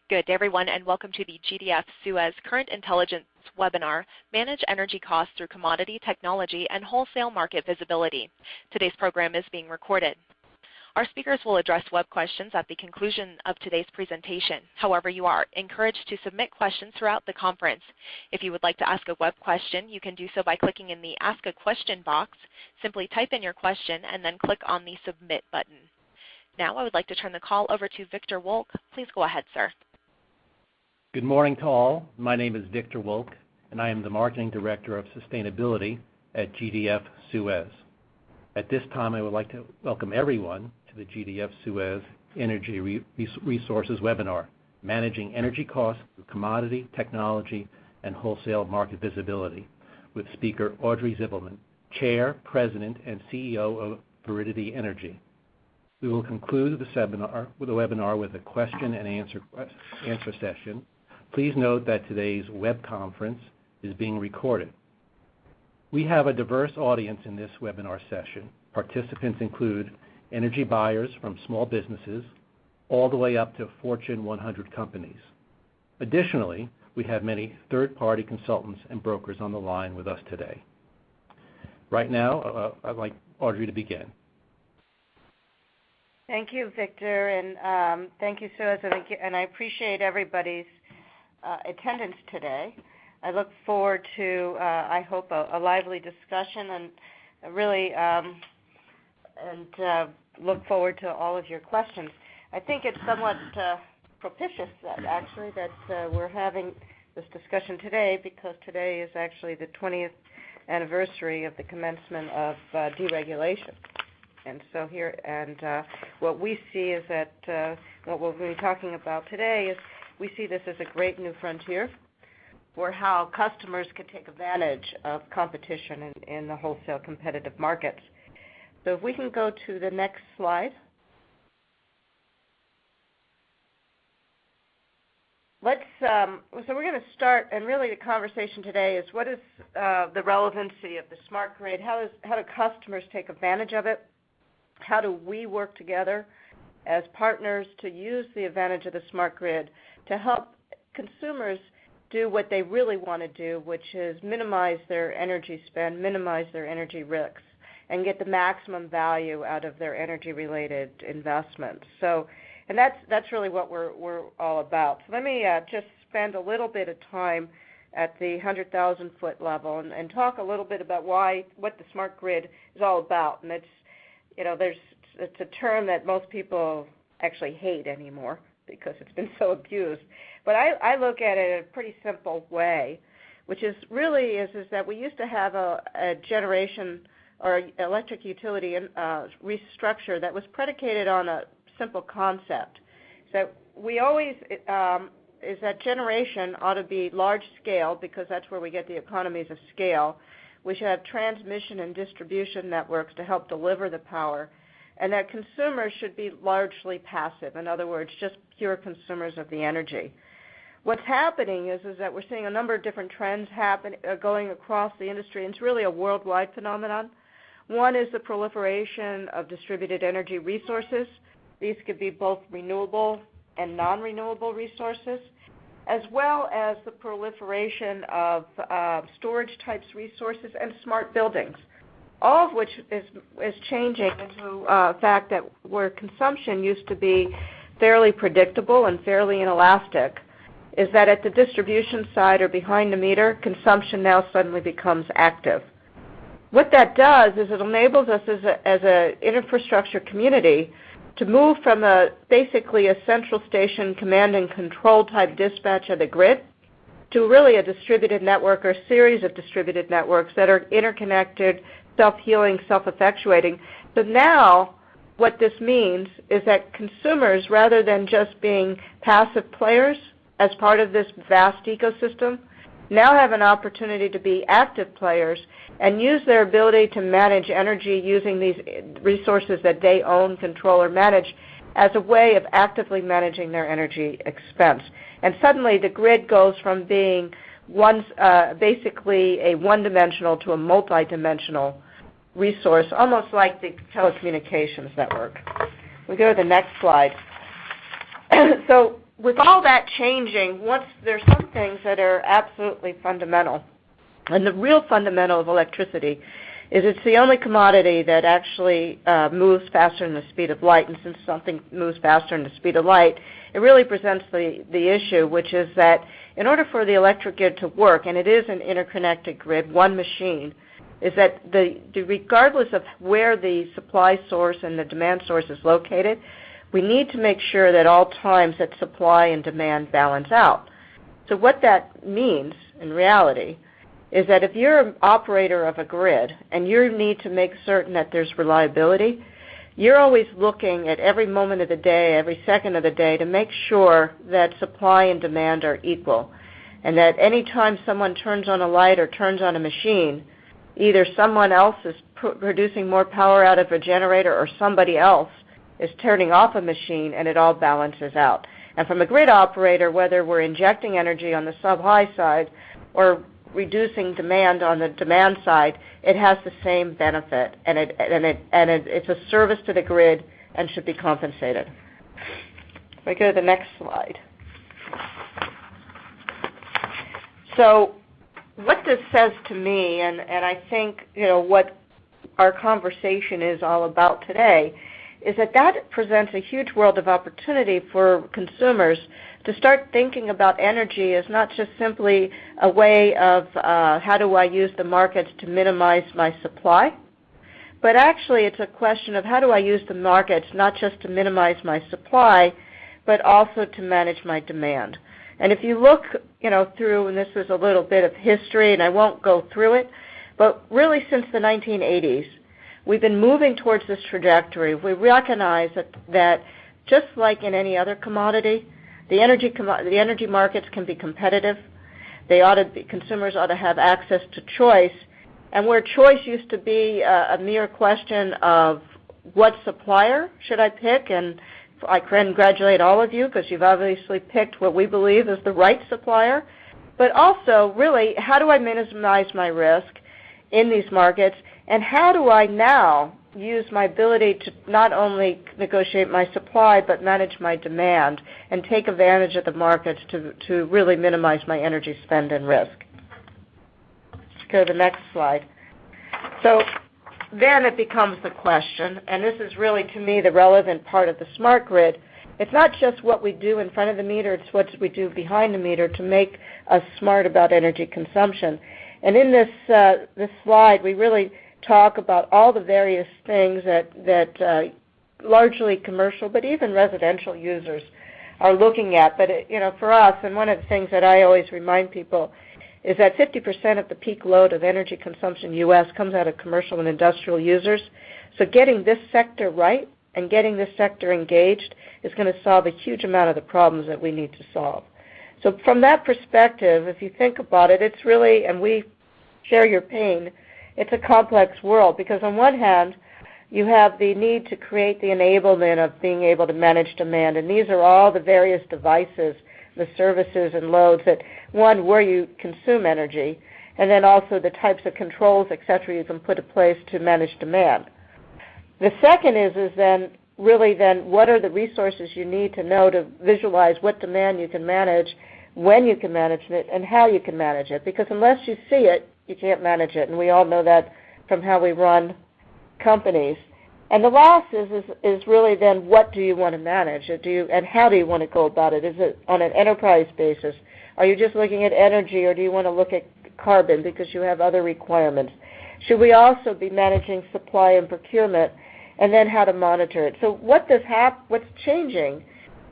Good day, everyone, and welcome to the GDF Suez Current Intelligence webinar, Manage Energy Costs Through Commodity Technology and Wholesale Market Visibility. Today's program is being recorded. Our speakers will address web questions at the conclusion of today's presentation. However, you are encouraged to submit questions throughout the conference. If you would like to ask a web question, you can do so by clicking in the Ask a Question box. Simply type in your question and then click on the Submit button. Now I would like to turn the call over to Victor Wolk. Please go ahead, sir. Good morning to all. My name is Victor Wolk, and I am the Marketing Director of Sustainability at GDF Suez. At this time, I would like to welcome everyone to the GDF Suez Energy Resources webinar, Managing Energy Costs Through Commodity, Technology, and Wholesale Market Visibility, with speaker Audrey Zibelman, Chair, President, and CEO of Veridity Energy. We will conclude the webinar with a question and answer session. Please note that today's web conference is being recorded. We have a diverse audience in this webinar session. Participants include energy buyers from small businesses all the way up to Fortune 100 companies. Additionally, we have many third-party consultants and brokers on the line with us today. Right now, I'd like Audrey to begin. Thank you, Victor, and thank you, Suez, and I appreciate everybody's attendance today. I look forward to, I hope, a lively discussion and really look forward to all of your questions. I think it's somewhat propitious that we're having this discussion today, because today is actually the 20th anniversary of the commencement of deregulation. And so what we see is that what we'll be talking about today is we see this as a great new frontier for how customers can take advantage of competition in the wholesale competitive markets. So if we can go to the next slide. So we're going to start, and really the conversation today is what is the relevancy of the smart grid? How do customers take advantage of it? How do we work together as partners to use the advantage of the smart grid to help consumers do what they really want to do, which is minimize their energy spend, minimize their energy risks, and get the maximum value out of their energy-related investments. So, and that's really what we're all about. So let me just spend a little bit of time at the 100,000-foot level and talk a little bit about what the smart grid is all about. And it's a term that most people actually hate anymore because it's been so abused. But I look at it in a pretty simple way, which is that we used to have a generation or electric utility restructure that was predicated on a simple concept. So we always is that generation ought to be large scale, because that's where we get the economies of scale. We should have transmission and distribution networks to help deliver the power, and that consumers should be largely passive. In other words, just pure consumers of the energy. What's happening is that we're seeing a number of different trends going across the industry, and it's really a worldwide phenomenon. One is the proliferation of distributed energy resources. These could be both renewable and non-renewable resources, as well as the proliferation of storage types resources and smart buildings, all of which is changing into a fact that where consumption used to be fairly predictable and fairly inelastic, is that at the distribution side or behind the meter, consumption now suddenly becomes active. What that does is it enables us as an infrastructure community to move from basically a central station command and control type dispatch of the grid to really a distributed network or series of distributed networks that are interconnected, self-healing, self-effectuating. So now what this means is that consumers, rather than just being passive players as part of this vast ecosystem, now have an opportunity to be active players and use their ability to manage energy using these resources that they own, control, or manage as a way of actively managing their energy expense. And suddenly the grid goes from being basically a one-dimensional to a multi-dimensional resource, almost like the telecommunications network. We go to the next slide. So with all that changing, there's some things that are absolutely fundamental. And the real fundamental of electricity is it's the only commodity that actually moves faster than the speed of light. And since something moves faster than the speed of light, it really presents the issue, which is that in order for the electric grid to work, and it is an interconnected grid, one machine, is that regardless of where the supply source and the demand source is located, we need to make sure that all times that supply and demand balance out. So what that means in reality is that if you're an operator of a grid and you need to make certain that there's reliability, you're always looking at every moment of the day, every second of the day to make sure that supply and demand are equal, and that any time someone turns on a light or turns on a machine, either someone else is producing more power out of a generator or somebody else is turning off a machine, and it all balances out. And from a grid operator, whether we're injecting energy on the sub-high side or reducing demand on the demand side, it has the same benefit, and it's a service to the grid and should be compensated. If I go to the next slide. So what this says to me, and I think what our conversation is all about today, is that presents a huge world of opportunity for consumers to start thinking about energy as not just simply a way of how do I use the markets to minimize my supply, but actually it's a question of how do I use the markets not just to minimize my supply, but also to manage my demand. And if you look through, and this is a little bit of history, and I won't go through it, but really since the 1980s, we've been moving towards this trajectory. We recognize that just like in any other commodity, the energy markets can be competitive. Consumers ought to have access to choice. And where choice used to be a mere question of what supplier should I pick, and I congratulate all of you because you've obviously picked what we believe is the right supplier, but also really how do I minimize my risk in these markets, and how do I now use my ability to not only negotiate my supply but manage my demand and take advantage of the markets to really minimize my energy spend and risk. Let's go to the next slide. So then it becomes the question, and this is really to me the relevant part of the smart grid. It's not just what we do in front of the meter, it's what we do behind the meter to make us smart about energy consumption. And in this slide, we really talk about all the various things that largely commercial, but even residential users are looking at. But for us, and one of the things that I always remind people is that 50% of the peak load of energy consumption in the U.S. comes out of commercial and industrial users. So getting this sector right and getting this sector engaged is going to solve a huge amount of the problems that we need to solve. So from that perspective, if you think about it, it's really, and we share your pain, it's a complex world because on one hand, you have the need to create the enablement of being able to manage demand, and these are all the various devices, the services and loads that, one, where you consume energy, and then also the types of controls, et cetera, you can put in place to manage demand. The second is then really then what are the resources you need to know to visualize what demand you can manage, when you can manage it, and how you can manage it. Because unless you see it, you can't manage it, and we all know that from how we run companies. And the last is really then what do you want to manage, and how do you want to go about it? Is it on an enterprise basis? Are you just looking at energy, or do you want to look at carbon because you have other requirements? Should we also be managing supply and procurement, and then how to monitor it? So what's changing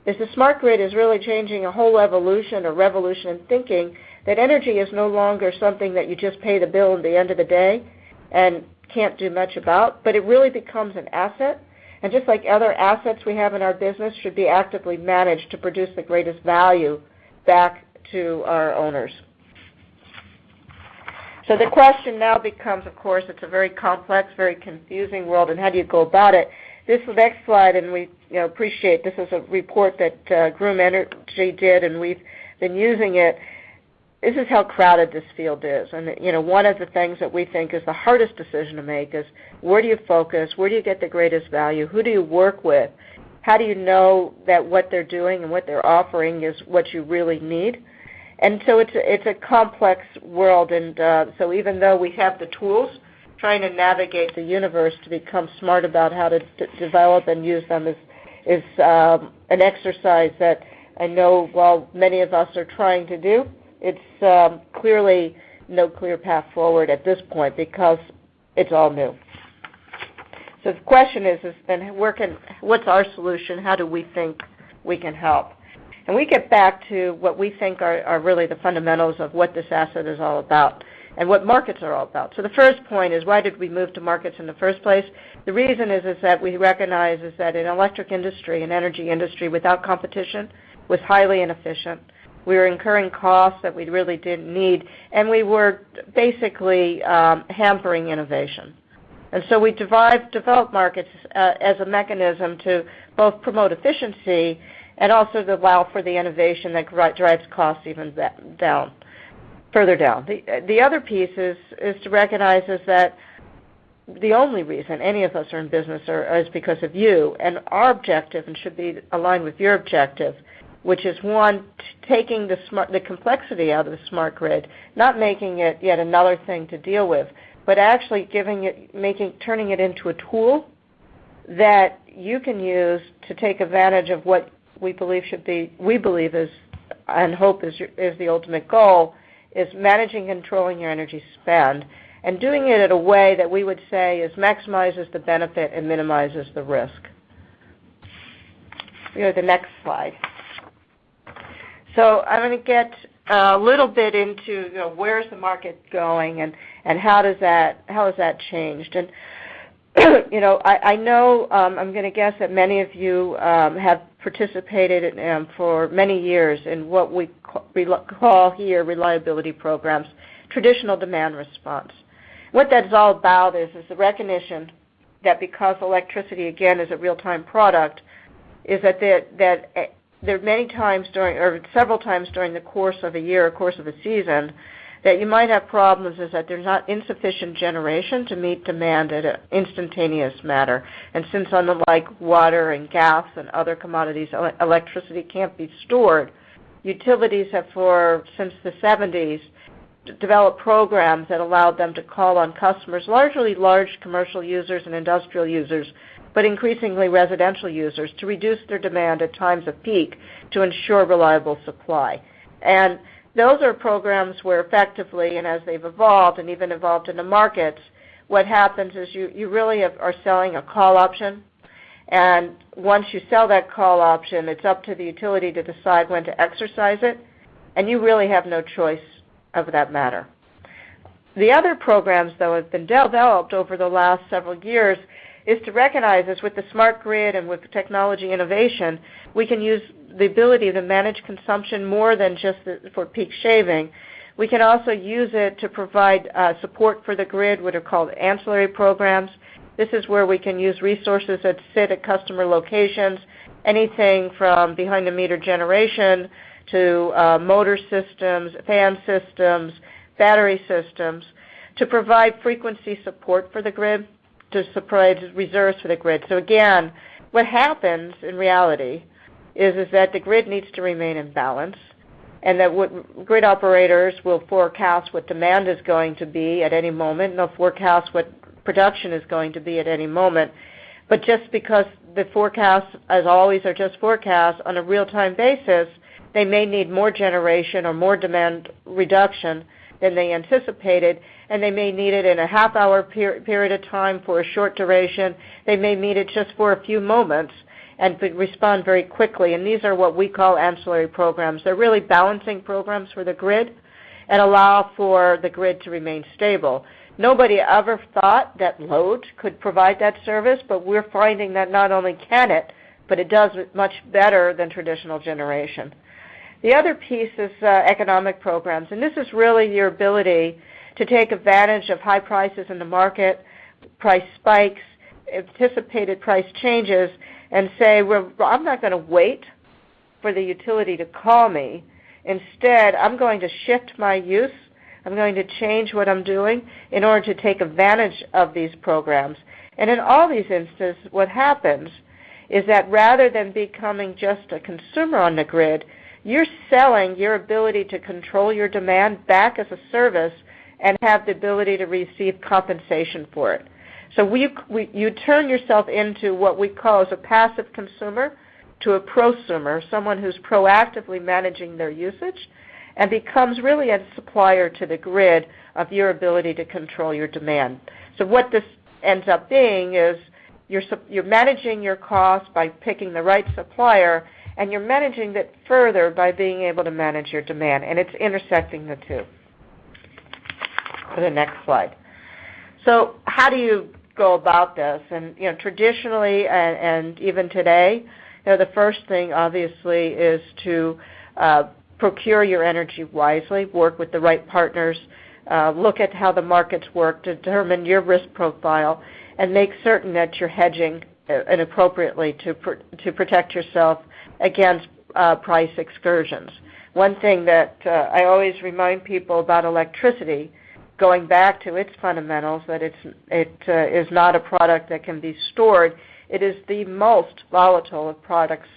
is the smart grid is really changing a whole evolution or revolution in thinking that energy is no longer something that you just pay the bill at the end of the day and can't do much about, but it really becomes an asset. And just like other assets we have in our business should be actively managed to produce the greatest value back to our owners. So the question now becomes, of course, it's a very complex, very confusing world, and how do you go about it? This next slide, and we appreciate this is a report that Groom Energy did, and we've been using it. This is how crowded this field is. And one of the things that we think is the hardest decision to make is where do you focus, where do you get the greatest value, who do you work with, How do you know that what they're doing and what they're offering is what you really need? And so it's a complex world, and so even though we have the tools, trying to navigate the universe to become smart about how to develop and use them is an exercise that I know while many of us are trying to do, it's clearly no clear path forward at this point because it's all new. So the question is then what's our solution? How do we think we can help? And we get back to what we think are really the fundamentals of what this asset is all about and what markets are all about. So the first point is, why did we move to markets in the first place? The reason is that we recognize is that an electric industry, an energy industry without competition was highly inefficient. We were incurring costs that we really didn't need, and we were basically hampering innovation. And so we developed markets as a mechanism to both promote efficiency and also to allow for the innovation that drives costs even further down. The other piece is to recognize is that the only reason any of us are in business is because of you, and our objective, and should be aligned with your objective, which is one, taking the complexity out of the smart grid, not making it yet another thing to deal with, but actually turning it into a tool that you can use to take advantage of what we believe is and hope is the ultimate goal, is managing and controlling your energy spend and doing it in a way that we would say maximizes the benefit and minimizes the risk. We go to the next slide. So I'm going to get a little bit into where's the market going and how has that changed. And I know I'm going to guess that many of you have participated for many years in what we call here reliability programs, traditional demand response. What that's all about is the recognition that because electricity, again, is a real-time product, is that there are many times several times during the course of a year or course of a season that you might have problems is that there's not insufficient generation to meet demand in an instantaneous manner. And since unlike water and gas and other commodities, electricity can't be stored, utilities have since the 70s developed programs that allowed them to call on customers, largely large commercial users and industrial users, but increasingly residential users, to reduce their demand at times of peak to ensure reliable supply. And those are programs where effectively, and as they've evolved and even evolved into markets, what happens is you really are selling a call option. And once you sell that call option, it's up to the utility to decide when to exercise it, and you really have no choice of that matter. The other programs, though, have been developed over the last several years is to recognize this with the smart grid and with technology innovation, we can use the ability to manage consumption more than just for peak shaving. We can also use it to provide support for the grid, what are called ancillary programs. This is where we can use resources that sit at customer locations, anything from behind-the-meter generation to motor systems, fan systems, battery systems, to provide frequency support for the grid, to provide reserves for the grid. So again, what happens in reality is that the grid needs to remain in balance, and that what grid operators will forecast what demand is going to be at any moment, and they'll forecast what production is going to be at any moment. But just because the forecasts, as always, are just forecasts on a real-time basis, they may need more generation or more demand reduction than they anticipated, and they may need it in a half-hour period of time for a short duration. They may need it just for a few moments and respond very quickly. And these are what we call ancillary programs. They're really balancing programs for the grid and allow for the grid to remain stable. Nobody ever thought that load could provide that service, but we're finding that not only can it, but it does it much better than traditional generation. The other piece is economic programs, and this is really your ability to take advantage of high prices in the market, price spikes, anticipated price changes, and say, well, I'm not going to wait for the utility to call me. Instead, I'm going to shift my use. I'm going to change what I'm doing in order to take advantage of these programs. And in all these instances, what happens is that rather than becoming just a consumer on the grid, you're selling your ability to control your demand back as a service and have the ability to receive compensation for it. So you turn yourself into what we call as a passive consumer to a prosumer, someone who's proactively managing their usage, and becomes really a supplier to the grid of your ability to control your demand. So what this ends up being is you're managing your costs by picking the right supplier, and you're managing it further by being able to manage your demand, and it's intersecting the two. For the next slide. So how do you go about this? And traditionally and even today, the first thing obviously is to procure your energy wisely, work with the right partners, look at how the markets work, determine your risk profile, and make certain that you're hedging appropriately to protect yourself against price excursions. One thing that I always remind people about electricity, going back to its fundamentals, that it is not a product that can be stored. It is the most volatile of products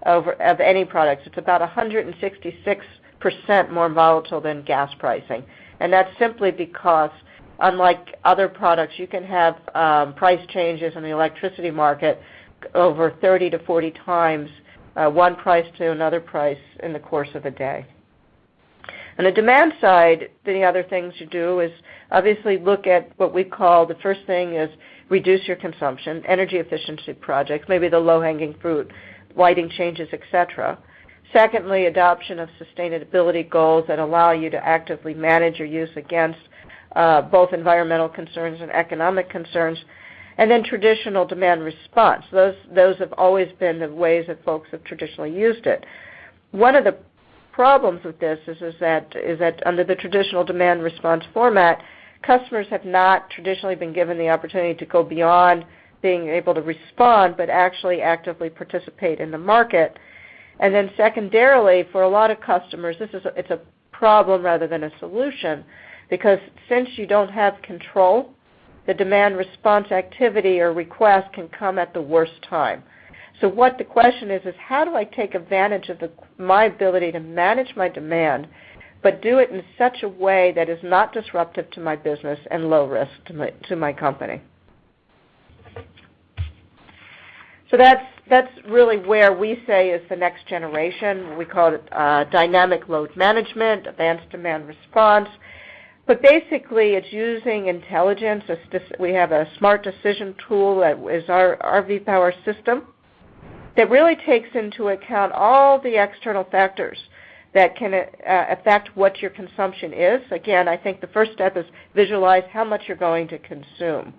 of any products. It's about 166% more volatile than gas pricing, and that's simply because, unlike other products, you can have price changes in the electricity market over 30 to 40 times one price to another price in the course of a day. On the demand side, the other things you do is obviously look at what we call, the first thing is reduce your consumption, energy efficiency projects, maybe the low-hanging fruit, lighting changes, etc. Secondly, adoption of sustainability goals that allow you to actively manage your use against both environmental concerns and economic concerns. And then traditional demand response. Those have always been the ways that folks have traditionally used it. One of the problems with this is that under the traditional demand response format, customers have not traditionally been given the opportunity to go beyond being able to respond, but actually actively participate in the market. And then secondarily, for a lot of customers, it's a problem rather than a solution, because since you don't have control, the demand response activity or request can come at the worst time. So what the question is how do I take advantage of my ability to manage my demand, but do it in such a way that is not disruptive to my business and low risk to my company? So that's really where we say is the next generation. We call it dynamic load management, advanced demand response. But basically, it's using intelligence. We have a smart decision tool that is our V-Power system that really takes into account all the external factors that can affect what your consumption is. Again, I think the first step is visualize how much you're going to consume.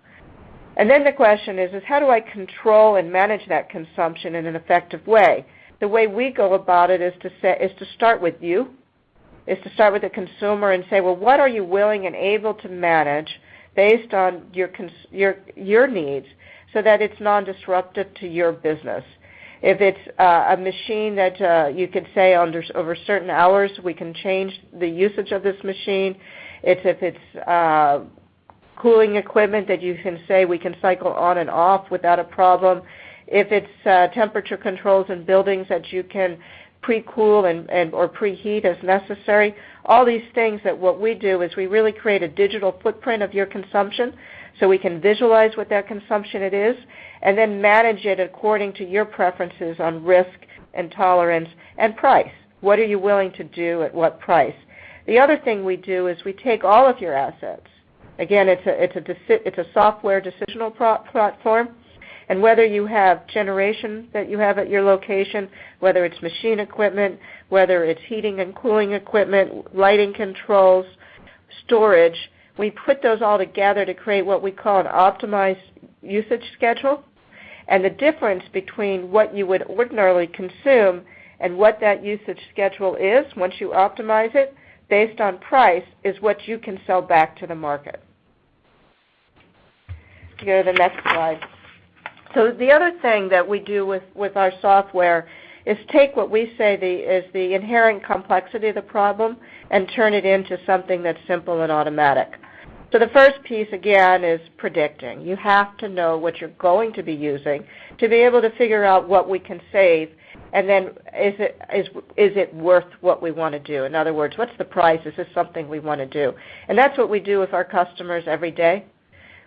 And then the question is how do I control and manage that consumption in an effective way? The way we go about it is to start with you, is to start with the consumer and say, well, what are you willing and able to manage based on your needs so that it's non-disruptive to your business? If it's a machine that you could say over certain hours we can change the usage of this machine, if it's cooling equipment that you can say we can cycle on and off without a problem, if it's temperature controls in buildings that you can pre-cool or preheat as necessary, all these things that what we do is we really create a digital footprint of your consumption so we can visualize what that consumption it is and then manage it according to your preferences on risk and tolerance and price. What are you willing to do at what price? The other thing we do is we take all of your assets. Again, it's a software decisional platform. And whether you have generation that you have at your location, whether it's machine equipment, whether it's heating and cooling equipment, lighting controls, storage, we put those all together to create what we call an optimized usage schedule. And the difference between what you would ordinarily consume and what that usage schedule is once you optimize it based on price is what you can sell back to the market. Go to the next slide. So the other thing that we do with our software is take what we say is the inherent complexity of the problem and turn it into something that's simple and automatic. So the first piece, again, is predicting. You have to know what you're going to be using to be able to figure out what we can save, and then is it worth what we want to do? In other words, what's the price? Is this something we want to do? And that's what we do with our customers every day.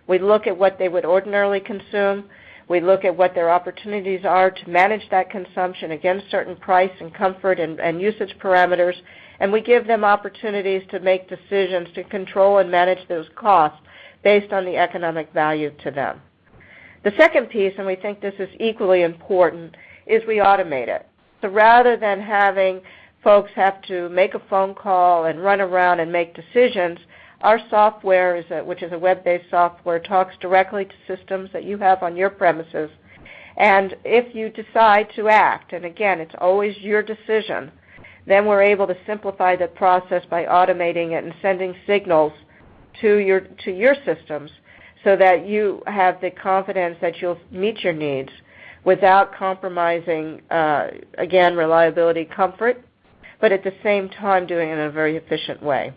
We look at what they would ordinarily consume. We look at what their opportunities are to manage that consumption against certain price and comfort and usage parameters, and we give them opportunities to make decisions to control and manage those costs based on the economic value to them. The second piece, and we think this is equally important, is we automate it. So rather than having folks have to make a phone call and run around and make decisions, our software, which is a web-based software, talks directly to systems that you have on your premises. And if you decide to act, and again, it's always your decision, then we're able to simplify the process by automating it and sending signals to your systems so that you have the confidence that you'll meet your needs without compromising, again, reliability, comfort, but at the same time doing it in a very efficient way.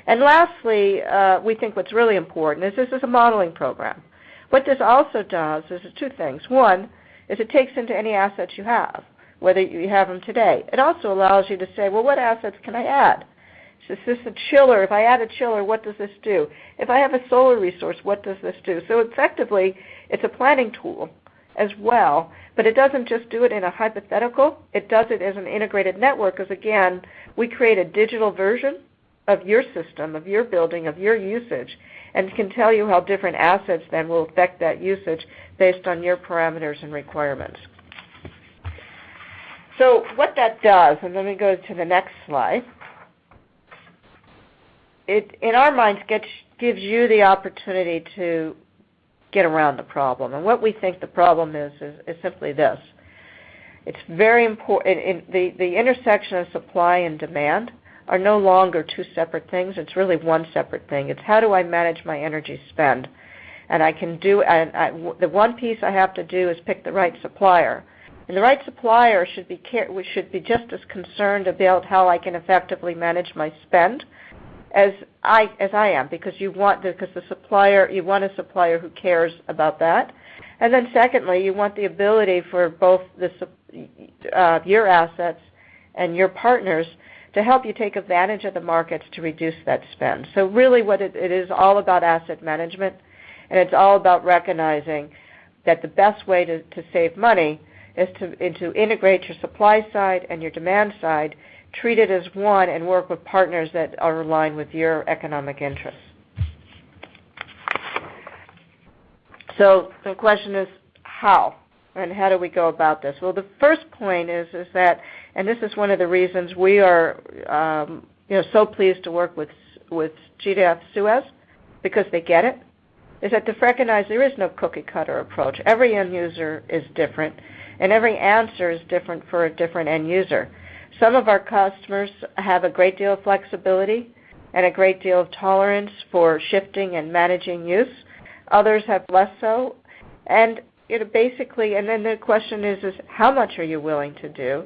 And lastly, we think what's really important is this is a modeling program. What this also does is two things. One is it takes into any assets you have, whether you have them today. It also allows you to say, well, what assets can I add? Is this a chiller? If I add a chiller, what does this do? If I have a solar resource, what does this do? So effectively, it's a planning tool as well, but it doesn't just do it in a hypothetical. It does it as an integrated network because, again, we create a digital version of your system, of your building, of your usage, and can tell you how different assets then will affect that usage based on your parameters and requirements. So what that does, and let me go to the next slide, it, in our minds, gives you the opportunity to get around the problem. And what we think the problem is simply this. It's very important. The intersection of supply and demand are no longer two separate things. It's really one separate thing. It's how do I manage my energy spend? And I can do, the one piece I have to do is pick the right supplier. And the right supplier should be just as concerned about how I can effectively manage my spend as I am, because you want a supplier who cares about that. And then secondly, you want the ability for both your assets and your partners to help you take advantage of the markets to reduce that spend. So really what it is all about asset management, and it's all about recognizing that the best way to save money is to integrate your supply side and your demand side, treat it as one, and work with partners that are aligned with your economic interests. So the question is how, and how do we go about this? Well, the first point is that, and this is one of the reasons we are so pleased to work with GDF Suez, because they get it, is that to recognize there is no cookie-cutter approach. Every end user is different, and every answer is different for a different end user. Some of our customers have a great deal of flexibility and a great deal of tolerance for shifting and managing use. Others have less so. And basically, and then the question is how much are you willing to do?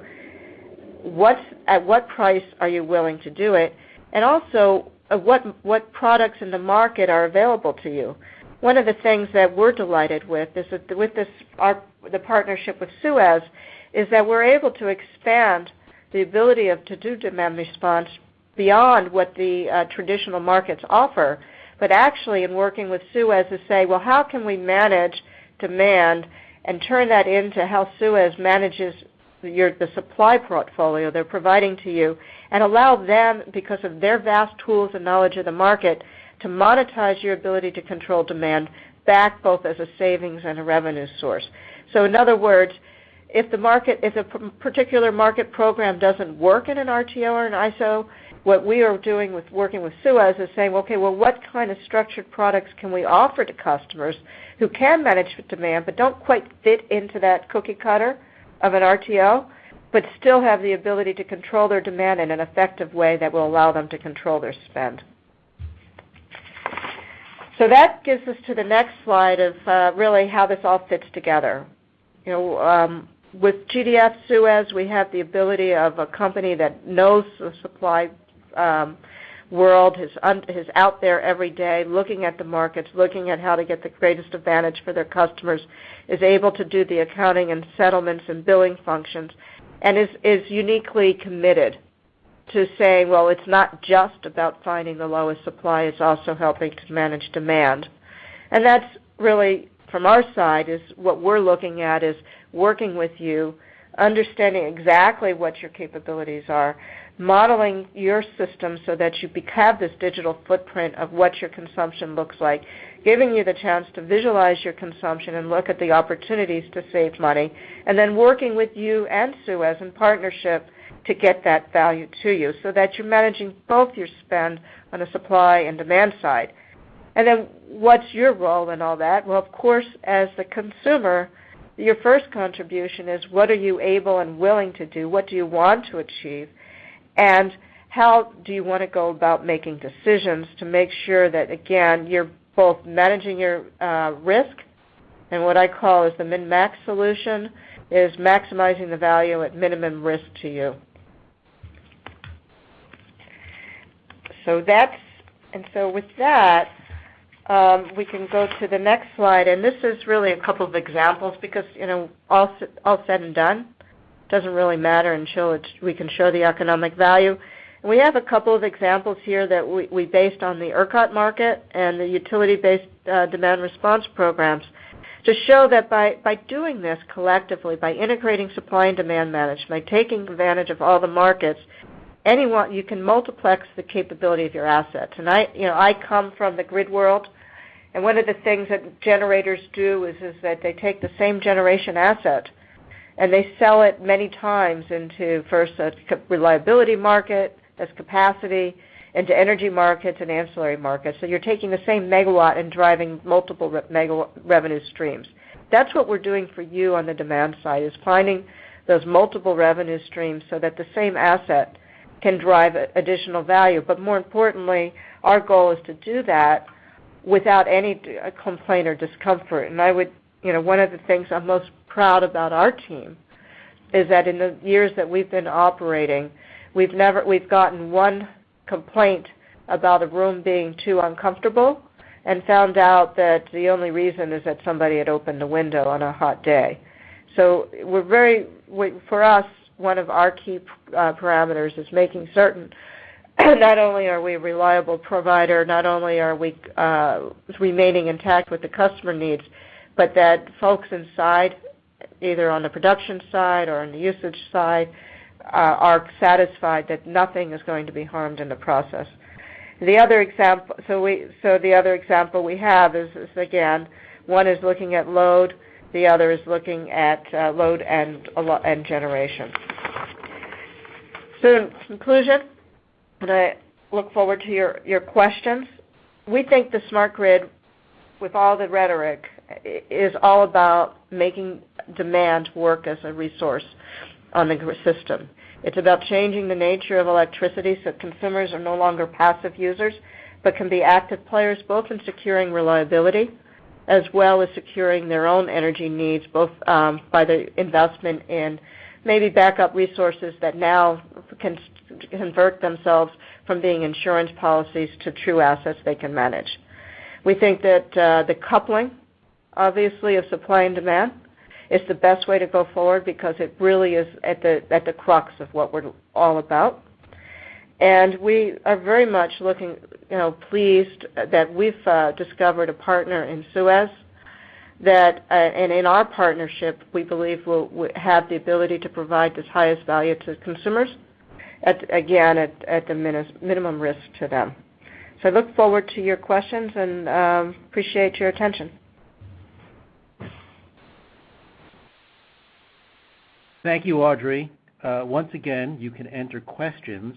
At what price are you willing to do it? And also, what products in the market are available to you? One of the things that we're delighted with is that the partnership with Suez is that we're able to expand the ability to do demand response beyond what the traditional markets offer, but actually in working with Suez to say, well, how can we manage demand and turn that into how Suez manages the supply portfolio they're providing to you, and allow them, because of their vast tools and knowledge of the market, to monetize your ability to control demand back both as a savings and a revenue source. So in other words, if a particular market program doesn't work in an RTO or an ISO, what we are doing with working with Suez is saying, okay, well, what kind of structured products can we offer to customers who can manage demand but don't quite fit into that cookie cutter of an RTO, but still have the ability to control their demand in an effective way that will allow them to control their spend. So that gives us to the next slide of really how this all fits together. With GDF Suez, we have the ability of a company that knows the supply world, who's out there every day looking at the markets, looking at how to get the greatest advantage for their customers, is able to do the accounting and settlements and billing functions, and is uniquely committed to saying, well, it's not just about finding the lowest supply, it's also helping to manage demand. And that's really, from our side, is what we're looking at is working with you, understanding exactly what your capabilities are, modeling your system so that you have this digital footprint of what your consumption looks like, giving you the chance to visualize your consumption and look at the opportunities to save money, and then working with you and Suez in partnership to get that value to you so that you're managing both your spend on the supply and demand side. And then what's your role in all that? Well, of course, as the consumer, your first contribution is what are you able and willing to do? What do you want to achieve? And how do you want to go about making decisions to make sure that, again, you're both managing your risk, and what I call is the min-max solution, is maximizing the value at minimum risk to you. So with that, we can go to the next slide, and this is really a couple of examples because, all said and done, it doesn't really matter until we can show the economic value. And we have a couple of examples here that we based on the ERCOT market and the utility-based demand response programs to show that by doing this collectively, by integrating supply and demand management, by taking advantage of all the markets, you can multiplex the capability of your assets. And I come from the grid world, and one of the things that generators do is that they take the same generation asset and they sell it many times into first a reliability market as capacity, into energy markets and ancillary markets. So you're taking the same megawatt and driving multiple revenue streams. That's what we're doing for you on the demand side, is finding those multiple revenue streams so that the same asset can drive additional value. But more importantly, our goal is to do that without any complaint or discomfort. And one of the things I'm most proud about our team is that in the years that we've been operating, we've gotten one complaint about a room being too uncomfortable and found out that the only reason is that somebody had opened a window on a hot day. So for us, one of our key parameters is making certain not only are we a reliable provider, not only are we remaining intact with the customer needs, but that folks inside, either on the production side or on the usage side, are satisfied that nothing is going to be harmed in the process. The other example, the other example we have is again, one is looking at load, the other is looking at load and generation. So in conclusion, and I look forward to your questions, we think the smart grid, with all the rhetoric, is all about making demand work as a resource on the system. It's about changing the nature of electricity so consumers are no longer passive users, but can be active players both in securing reliability as well as securing their own energy needs, both by the investment in maybe backup resources that now can convert themselves from being insurance policies to true assets they can manage. We think that the coupling, obviously, of supply and demand is the best way to go forward because it really is at the crux of what we're all about. And we are very much pleased that we've discovered a partner in Suez that, and in our partnership, we believe will have the ability to provide this highest value to consumers, at the minimum risk to them. So I look forward to your questions and appreciate your attention. Thank you, Audrey. Once again, you can enter questions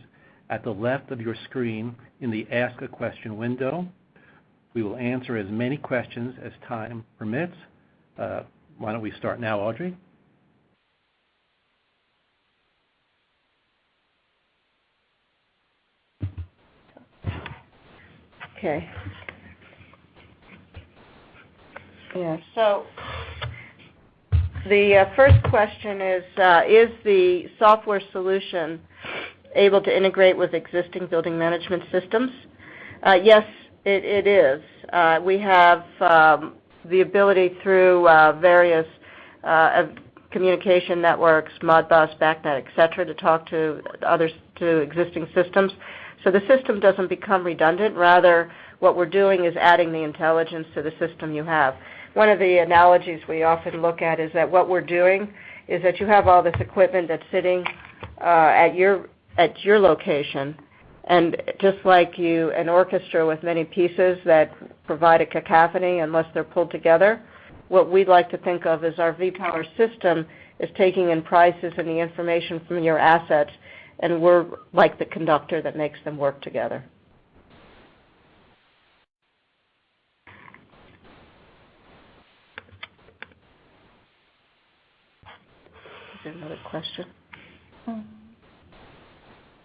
at the left of your screen in the Ask a Question window. We will answer as many questions as time permits. Why don't we start now, Audrey? Okay. Yeah, so the first question is the software solution able to integrate with existing building management systems? Yes, it is. We have the ability through various communication networks, Modbus, BACnet, et cetera, to talk to existing systems. So the system doesn't become redundant. Rather, what we're doing is adding the intelligence to the system you have. One of the analogies we often look at is that what we're doing is that you have all this equipment that's sitting at your location, and just like an orchestra with many pieces that provide a cacophony unless they're pulled together, what we'd like to think of as our V-Power system is taking in prices and the information from your assets, and we're like the conductor that makes them work together. Is there another question?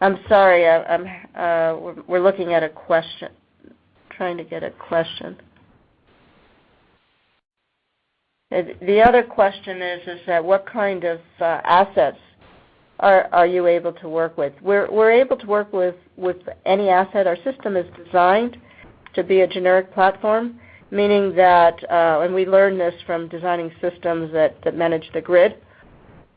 I'm sorry, we're looking at a question, trying to get a question. The other question is that what kind of assets are you able to work with? We're able to work with any asset. Our system is designed to be a generic platform, meaning that, and we learned this from designing systems that manage the grid,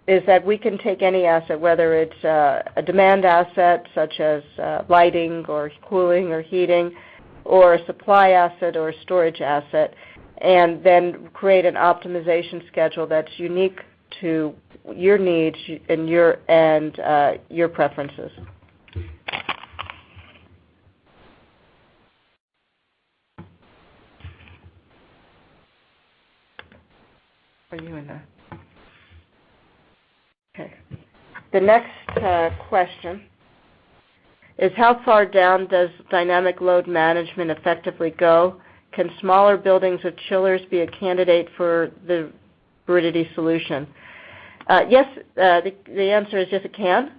is that we can take any asset, whether it's a demand asset such as lighting or cooling or heating, or a supply asset or a storage asset, and then create an optimization schedule that's unique to your needs and your preferences. Are you in there? Okay. The next question is, how far down does dynamic load management effectively go? Can smaller buildings with chillers be a candidate for the Veridity solution? Yes, the answer is yes, it can.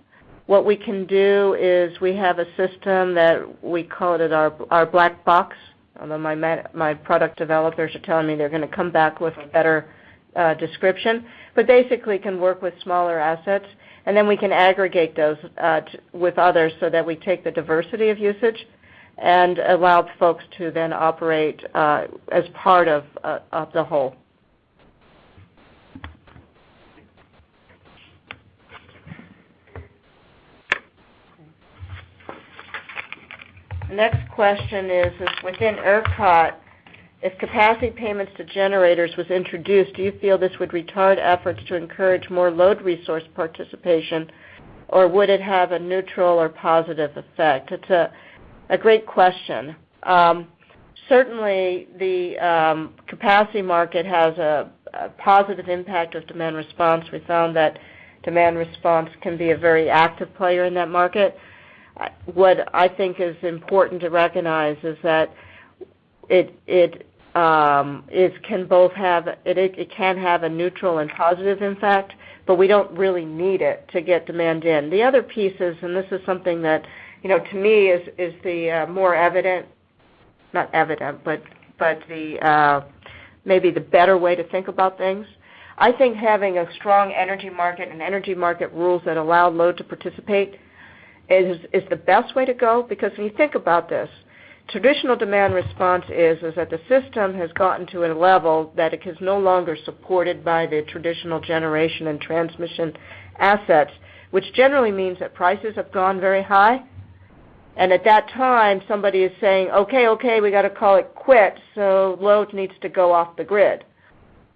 What we can do is we have a system that we call it our black box, although my product developers are telling me they're going to come back with a better description, but basically can work with smaller assets, and then we can aggregate those with others so that we take the diversity of usage and allow folks to then operate as part of the whole. The next question is within ERCOT, if capacity payments to generators was introduced, do you feel this would retard efforts to encourage more load resource participation, or would it have a neutral or positive effect? It's a great question. Certainly, the capacity market has a positive impact of demand response. We found that demand response can be a very active player in that market. What I think is important to recognize is that it can have a neutral and positive impact, but we don't really need it to get demand in. The other pieces, and this is something that to me is the more evident, not evident, but the maybe the better way to think about things. I think having a strong energy market and energy market rules that allow load to participate is the best way to go, because when you think about this, traditional demand response is that the system has gotten to a level that it is no longer supported by the traditional generation and transmission assets, which generally means that prices have gone very high. And at that time, somebody is saying, okay, we got to call it quits, so load needs to go off the grid.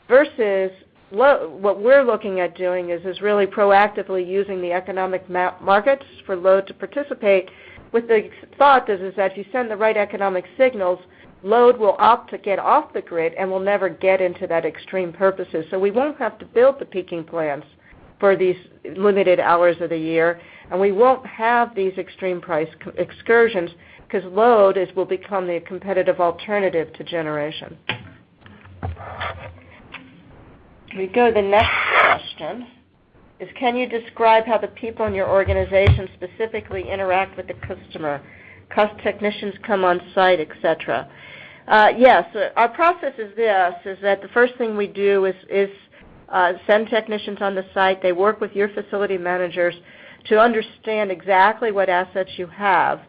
Versus what we're looking at doing is really proactively using the economic markets for load to participate, with the thought is that if you send the right economic signals, load will opt to get off the grid and will never get into that extreme purposes. So we won't have to build the peaking plants for these limited hours of the year, and we won't have these extreme price excursions, because load will become the competitive alternative to generation. We go to the next question. Can you describe how the people in your organization specifically interact with the customer? Technicians come on site, etc. Yes, our process is that the first thing we do is send technicians on the site. They work with your facility managers to understand exactly what assets you have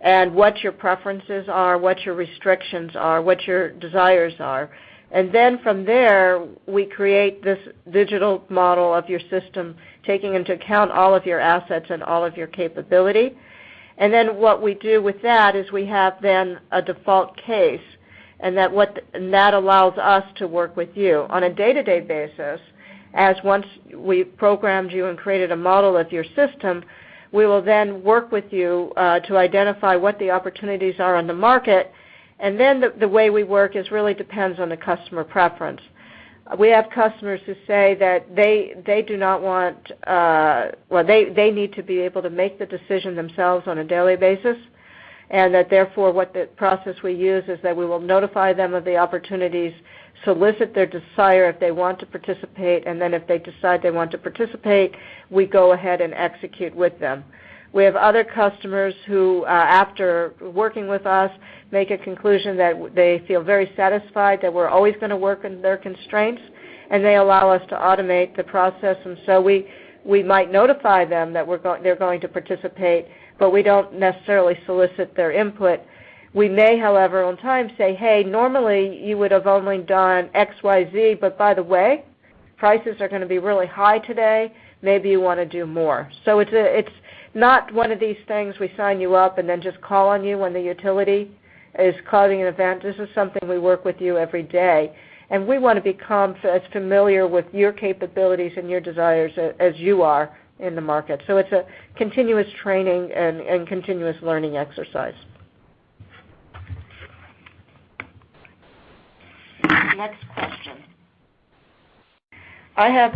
and what your preferences are, what your restrictions are, what your desires are. And then from there, we create this digital model of your system, taking into account all of your assets and all of your capability. And then what we do with that is we have then a default case, and that allows us to work with you on a day-to-day basis. As once we've programmed you and created a model of your system, we will then work with you to identify what the opportunities are on the market. And then the way we work is really depends on the customer preference. We have customers who say that they do not want, they need to be able to make the decision themselves on a daily basis, and that therefore what the process we use is that we will notify them of the opportunities, solicit their desire if they want to participate, and then if they decide they want to participate, we go ahead and execute with them. We have other customers who, after working with us, make a conclusion that they feel very satisfied that we're always going to work in their constraints, and they allow us to automate the process. And so we might notify them that they're going to participate, but we don't necessarily solicit their input. We may, however, on time say, hey, normally you would have only done X, Y, Z, but by the way, prices are going to be really high today. Maybe you want to do more. So it's not one of these things we sign you up and then just call on you when the utility is causing an event. This is something we work with you every day. And we want to become as familiar with your capabilities and your desires as you are in the market. So it's a continuous training and continuous learning exercise. Next question. I have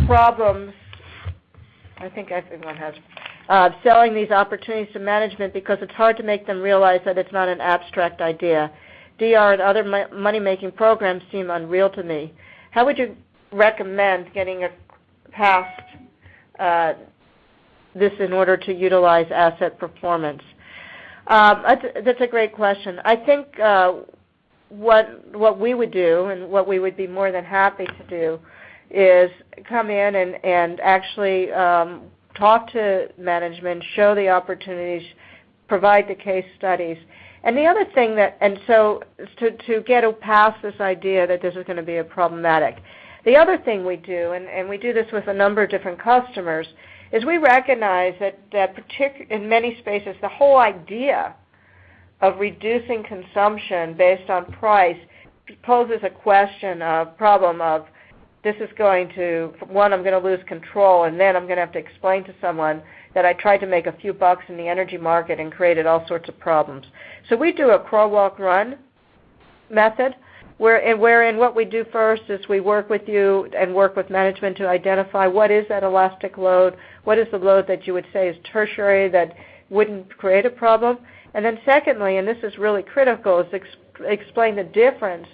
problems, I think everyone has, selling these opportunities to management because it's hard to make them realize that it's not an abstract idea. DR and other money-making programs seem unreal to me. How would you recommend getting past this in order to utilize asset performance? That's a great question. I think what we would do and what we would be more than happy to do is come in and actually talk to management, show the opportunities, provide the case studies. And the other thing to get past this idea that this is going to be problematic, the other thing we do, and we do this with a number of different customers, is we recognize that in many spaces, the whole idea of reducing consumption based on price poses a problem of, this is going to, one, I'm going to lose control, and then I'm going to have to explain to someone that I tried to make a few bucks in the energy market and created all sorts of problems. So we do a crawl, walk, run method, wherein what we do first is we work with you and work with management to identify what is that elastic load, what is the load that you would say is tertiary that wouldn't create a problem, and then secondly, and this is really critical, is explain the difference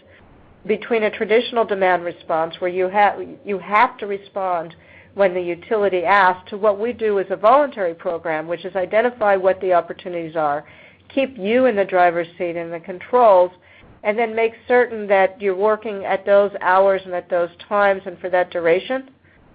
between a traditional demand response where you have to respond when the utility asks to what we do as a voluntary program, which is identify what the opportunities are, keep you in the driver's seat and the controls, and then make certain that you're working at those hours and at those times and for that duration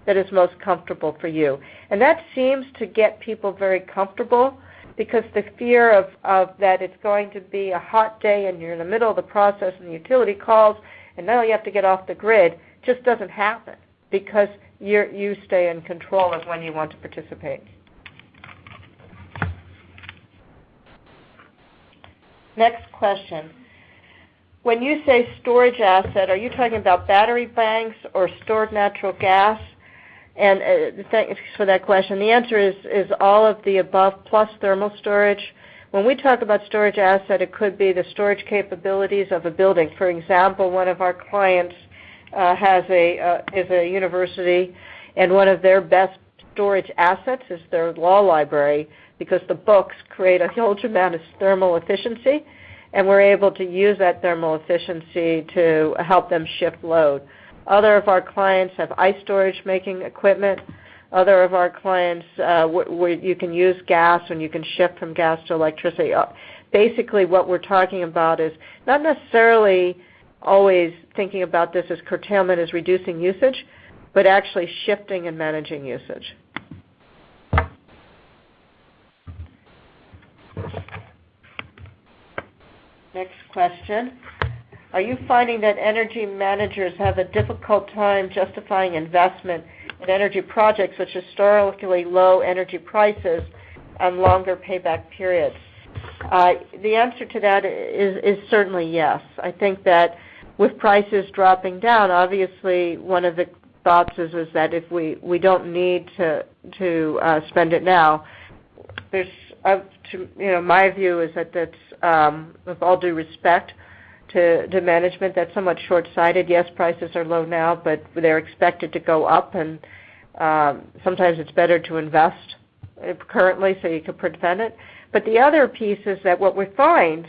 that is most comfortable for you. And that seems to get people very comfortable because the fear of that it's going to be a hot day and you're in the middle of the process and the utility calls and now you have to get off the grid just doesn't happen because you stay in control of when you want to participate. Next question. When you say storage asset, are you talking about battery banks or stored natural gas? And thanks for that question. The answer is all of the above plus thermal storage. When we talk about storage asset, it could be the storage capabilities of a building. For example, one of our clients is a university, and one of their best storage assets is their law library because the books create a huge amount of thermal efficiency, and we're able to use that thermal efficiency to help them shift load. Other of our clients have ice storage making equipment. Other of our clients where you can use gas and you can shift from gas to electricity. Basically what we're talking about is not necessarily always thinking about this as curtailment as reducing usage, but actually shifting and managing usage. Next question. Are you finding that energy managers have a difficult time justifying investment in energy projects with historically low energy prices and longer payback periods? The answer to that is certainly yes. I think that with prices dropping down, obviously one of the thoughts is that if we don't need to spend it now, there's my view is that that's with all due respect to management, that's somewhat short-sighted. Yes, prices are low now, but they're expected to go up, and sometimes it's better to invest currently so you can prevent it. But the other piece is that what we find,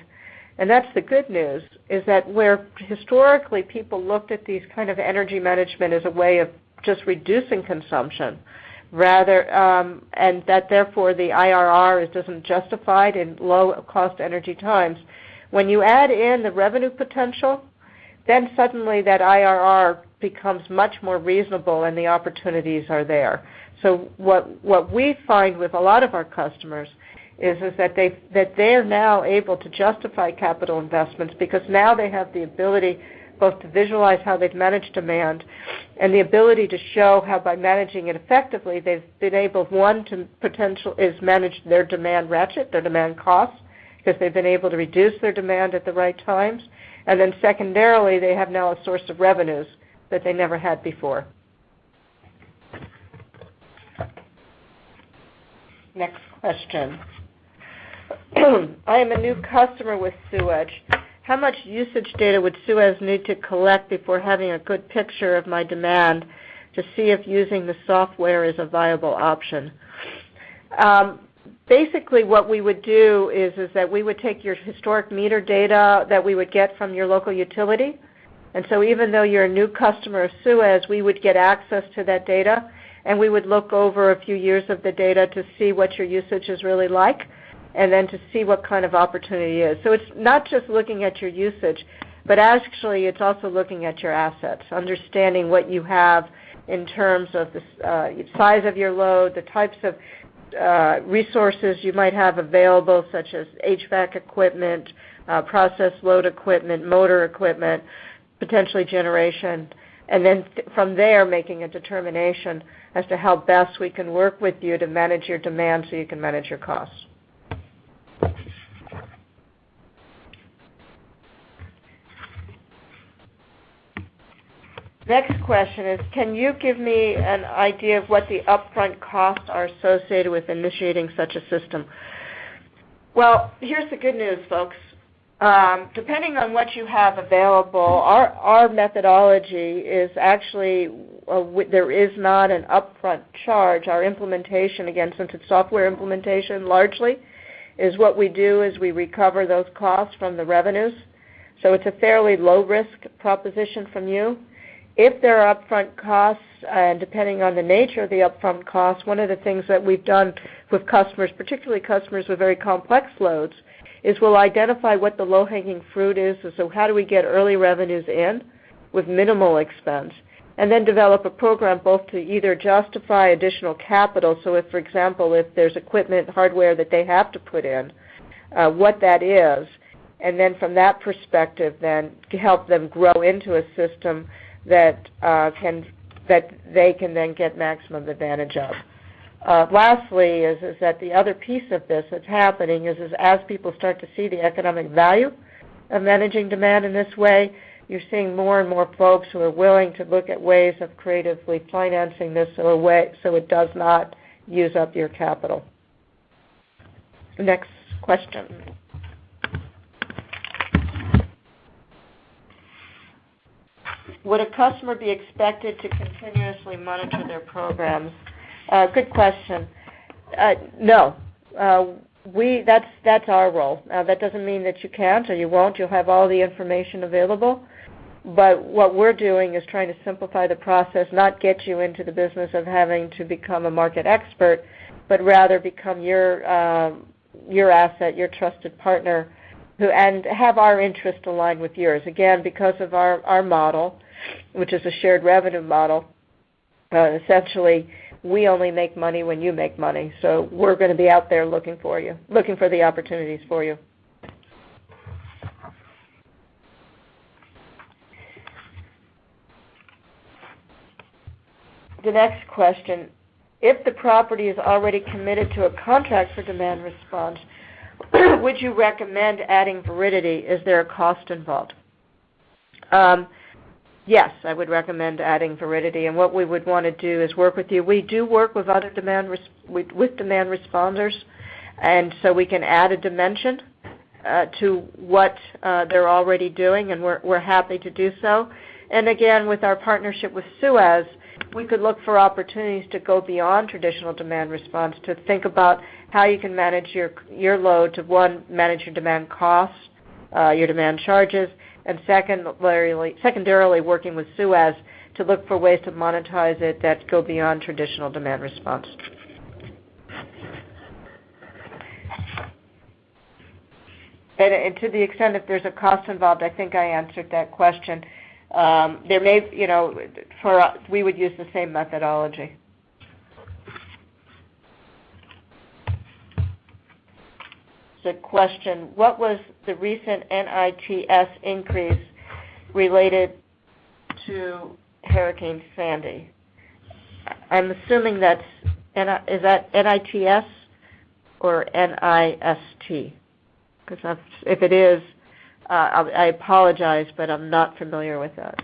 and that's the good news, is that where historically people looked at these kind of energy management as a way of just reducing consumption, rather, and that therefore the IRR isn't justified in low-cost energy times. When you add in the revenue potential, then suddenly that IRR becomes much more reasonable and the opportunities are there. So what we find with a lot of our customers is that they're now able to justify capital investments because now they have the ability both to visualize how they've managed demand and the ability to show how by managing it effectively they've been able, one, to manage their demand ratchet, their demand costs, because they've been able to reduce their demand at the right times, and then secondarily they have now a source of revenues that they never had before. Next question. I am a new customer with Suez. How much usage data would Suez need to collect before having a good picture of my demand to see if using the software is a viable option? Basically what we would do is that we would take your historic meter data that we would get from your local utility, and so even though you're a new customer of Suez, we would get access to that data, and we would look over a few years of the data to see what your usage is really like, and then to see what kind of opportunity is. So it's not just looking at your usage, but actually it's also looking at your assets, understanding what you have in terms of the size of your load, the types of resources you might have available, such as HVAC equipment, process load equipment, motor equipment, potentially generation, and then from there making a determination as to how best we can work with you to manage your demand so you can manage your costs. Next question is, can you give me an idea of what the upfront costs are associated with initiating such a system? Well, here's the good news, folks. Depending on what you have available, our methodology is actually, there is not an upfront charge. Our implementation, again, since it's software implementation largely, is what we do is we recover those costs from the revenues. So it's a fairly low-risk proposition from you. If there are upfront costs, and depending on the nature of the upfront costs, one of the things that we've done with customers, particularly customers with very complex loads, is we'll identify what the low-hanging fruit is, so how do we get early revenues in with minimal expense, and then develop a program both to either justify additional capital, so if, for example, if there's equipment, hardware that they have to put in, what that is, and then from that perspective then to help them grow into a system that they can then get maximum advantage of. Lastly is that the other piece of this that's happening is as people start to see the economic value of managing demand in this way, you're seeing more and more folks who are willing to look at ways of creatively financing this so it does not use up your capital. Next question. Would a customer be expected to continuously monitor their programs? Good question. No. That's our role. That doesn't mean that you can't or you won't. You'll have all the information available. But what we're doing is trying to simplify the process, not get you into the business of having to become a market expert, but rather become your asset, your trusted partner, and have our interest aligned with yours. Again, because of our model, which is a shared revenue model, essentially we only make money when you make money. So we're going to be out there looking for you, looking for the opportunities for you. the next question, if the property is already committed to a contract for demand response, would you recommend adding Veridity? Is there a cost involved? Yes, I would recommend adding Veridity, and what we would want to do is work with you. We do work with other demand responders, and so we can add a dimension to what they're already doing, and we're happy to do so. And again, with our partnership with Suez, we could look for opportunities to go beyond traditional demand response, to think about how you can manage your load, to one, manage your demand costs, your demand charges, and secondarily working with Suez to look for ways to monetize it that go beyond traditional demand response. And to the extent that there's a cost involved, I think I answered that question. There may, we would use the same methodology. The question, what was the recent NITS increase related to Hurricane Sandy? I'm assuming is that NITS or NIST? Because if it is, I apologize, but I'm not familiar with that.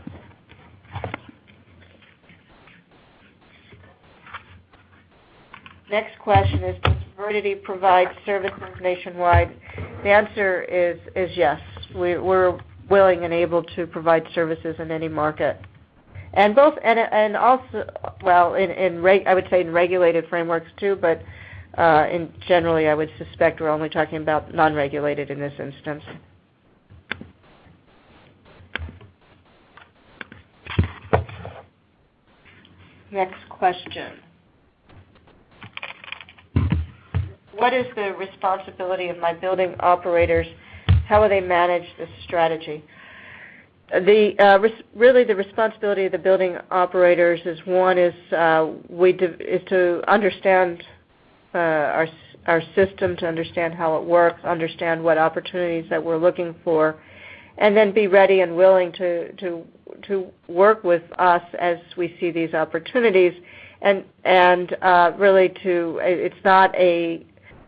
Next question is, does Veridity provide services nationwide? The answer is yes. We're willing and able to provide services in any market. And also, well, I would say in regulated frameworks too, but generally I would suspect we're only talking about non-regulated in this instance. Next question. What is the responsibility of my building operators? How will they manage this strategy? Really the responsibility of the building operators is to understand our system, to understand how it works, understand what opportunities that we're looking for, and then be ready and willing to work with us as we see these opportunities. And really it's not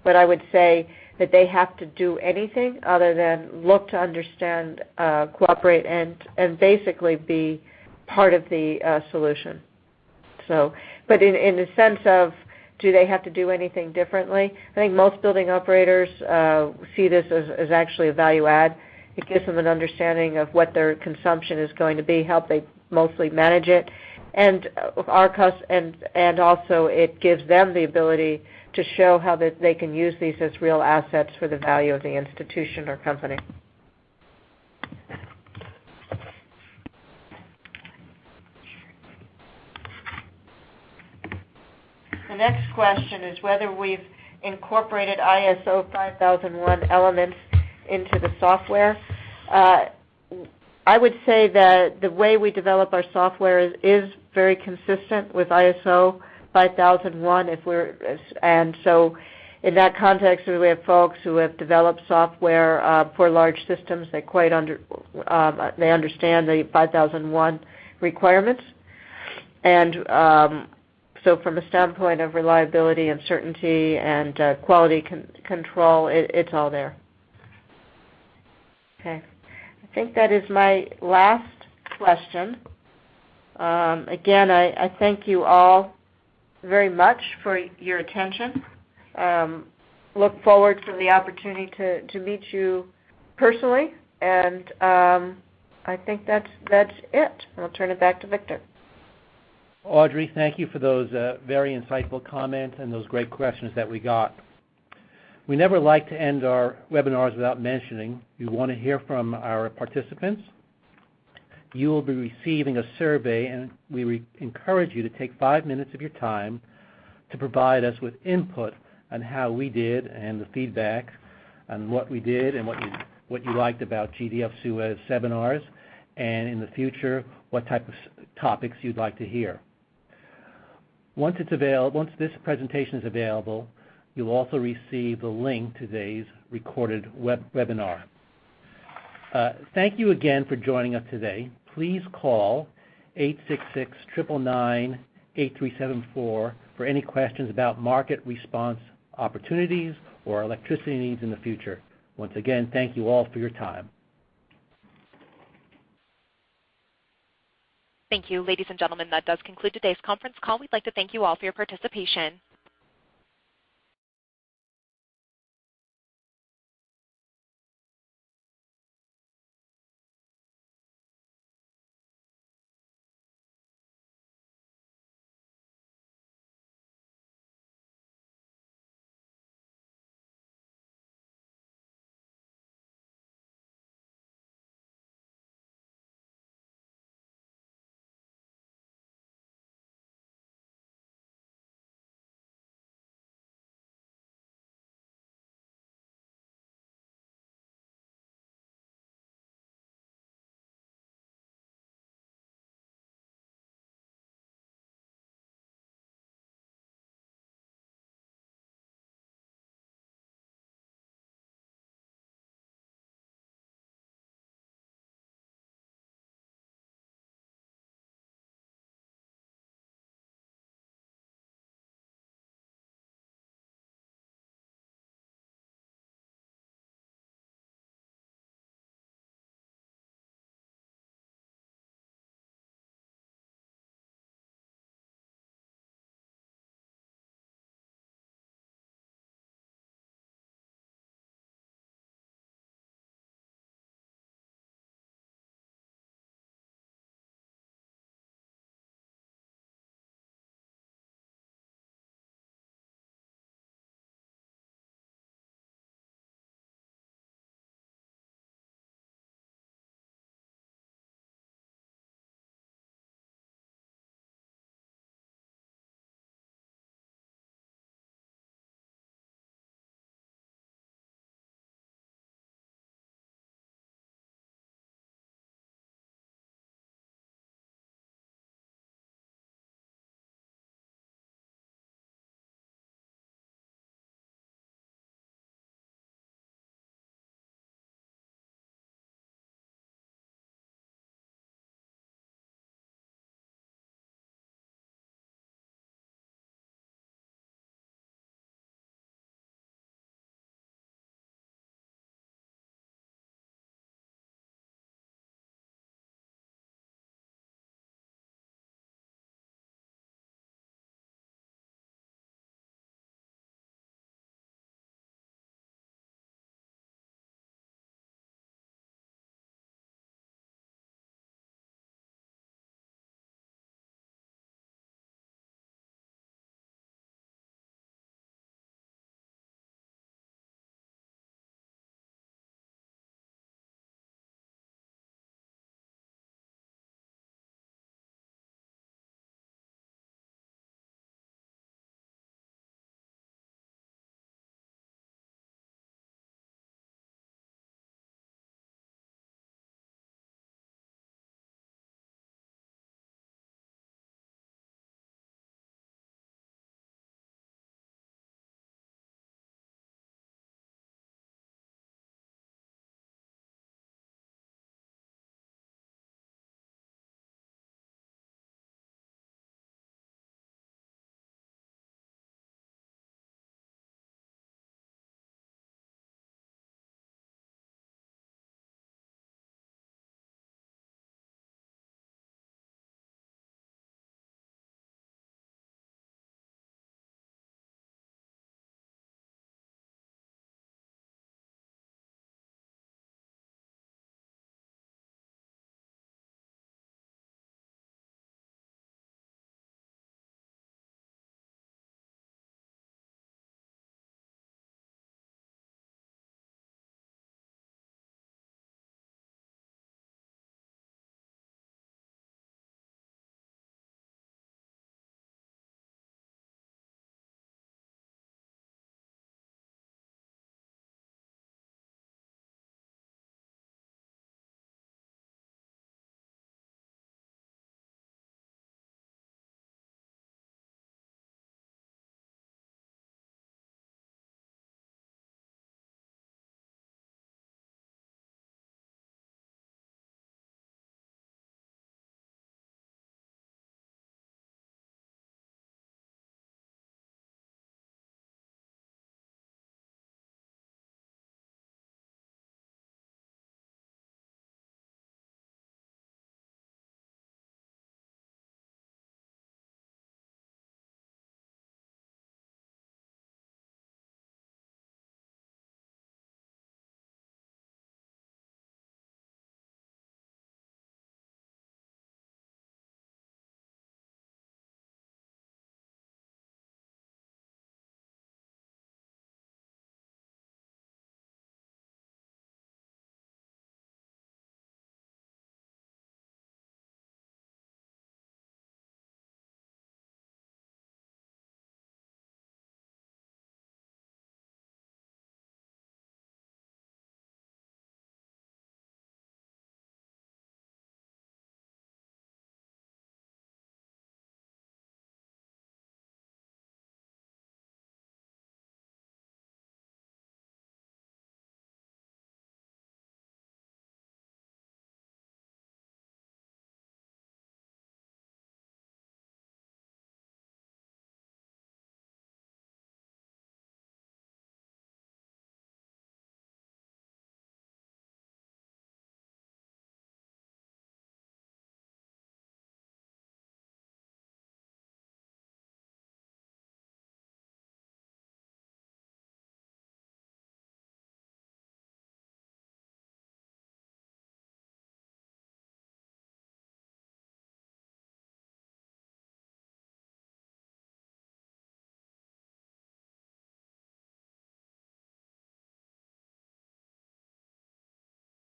what I would say that they have to do anything other than look to understand, cooperate, and basically be part of the solution. So, but in the sense of, do they have to do anything differently? I think most building operators see this as actually a value add. It gives them an understanding of what their consumption is going to be, help they mostly manage it, and also it gives them the ability to show how that they can use these as real assets for the value of the institution or company. The next question is whether we've incorporated ISO 5001 elements into the software. I would say that the way we develop our software is very consistent with ISO 5001. And so in that context, we have folks who have developed software for large systems that they understand the 5001 requirements. And so from a standpoint of reliability and certainty and quality control, it's all there. Okay. I think that is my last question. Again, I thank you all very much for your attention. Look forward for the opportunity to meet you personally, and I think that's it. I'll turn it back to Victor. Audrey, thank you for those very insightful comments and those great questions that we got. We never like to end our webinars without mentioning we want to hear from our participants. You will be receiving a survey, and we encourage you to take 5 minutes of your time to provide us with input on how we did and the feedback on what we did and what you liked about GDF Suez seminars, and in the future, what type of topics you'd like to hear. Once this presentation is available, you'll also receive the link to today's recorded webinar. Thank you again for joining us today. Please call 866-999-8815 8374 for any questions about market response opportunities or electricity needs in the future. Once again, thank you all for your time. Thank you, ladies and gentlemen. That does conclude today's conference call. We'd like to thank you all for your participation.